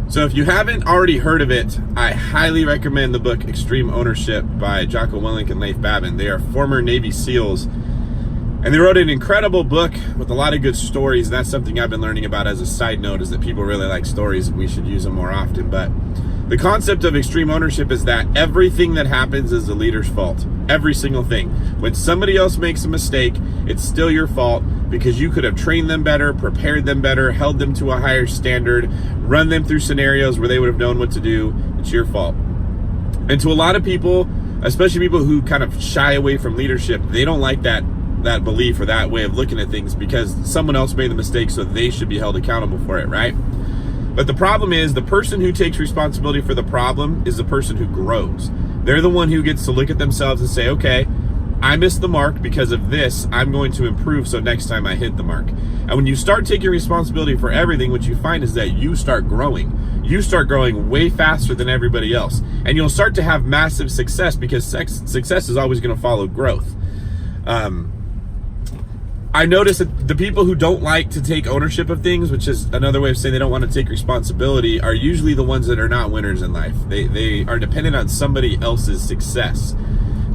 So if you haven't already heard of it, I highly recommend the book Extreme Ownership by Jocko Willink and Leif Babin. They are former Navy SEALs, and they wrote an incredible book with a lot of good stories. And that's something I've been learning about as a side note, is that people really like stories and we should use them more often. But the concept of extreme ownership is that everything that happens is the leader's fault. Every single thing. When somebody else makes a mistake, it's still your fault, because you could have trained them better, prepared them better, held them to a higher standard, run them through scenarios where they would have known what to do. It's your fault. And to a lot of people, especially people who kind of shy away from leadership, they don't like that belief or that way of looking at things, because someone else made the mistake, so they should be held accountable for it, right? But the problem is, the person who takes responsibility for the problem is the person who grows. They're the one who gets to look at themselves and say, okay, I missed the mark because of this. I'm going to improve so next time I hit the mark. And when you start taking responsibility for everything, what you find is that you start growing. You start growing way faster than everybody else. And you'll start to have massive success, because success is always going to follow growth. I noticed that the people who don't like to take ownership of things, which is another way of saying they don't want to take responsibility, are usually the ones that are not winners in life. They are dependent on somebody else's success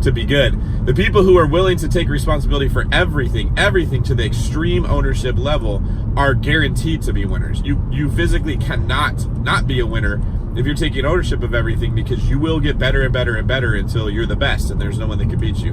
to be good. The people who are willing to take responsibility for everything to the extreme ownership level, are guaranteed to be winners. You physically cannot not be a winner if you're taking ownership of everything, because you will get better and better and better until you're the best and there's no one that can beat you.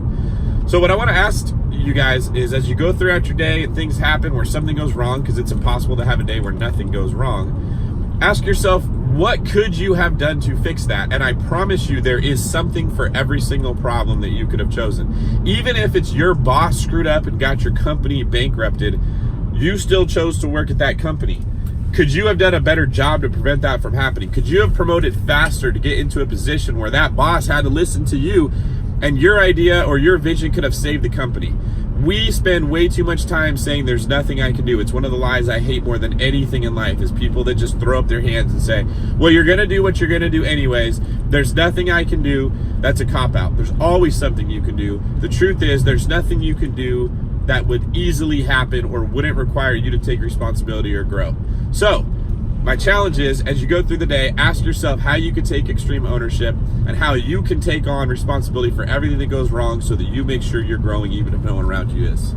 So what I want to ask you guys is, as you go throughout your day and things happen where something goes wrong, because it's impossible to have a day where nothing goes wrong, ask yourself, what could you have done to fix that? And I promise you, there is something for every single problem that you could have chosen. Even if it's your boss screwed up and got your company bankrupted, you still chose to work at that company. Could you have done a better job to prevent that from happening? Could you have promoted faster to get into a position where that boss had to listen to you, and your idea or your vision could have saved the company? We spend way too much time saying there's nothing I can do. It's one of the lies I hate more than anything in life, is people that just throw up their hands and say, well, you're going to do what you're going to do anyways. There's nothing I can do. That's a cop-out. There's always something you can do. The truth is, there's nothing you can do that would easily happen or wouldn't require you to take responsibility or grow. So my challenge is, as you go through the day, ask yourself how you can take extreme ownership and how you can take on responsibility for everything that goes wrong, so that you make sure you're growing even if no one around you is.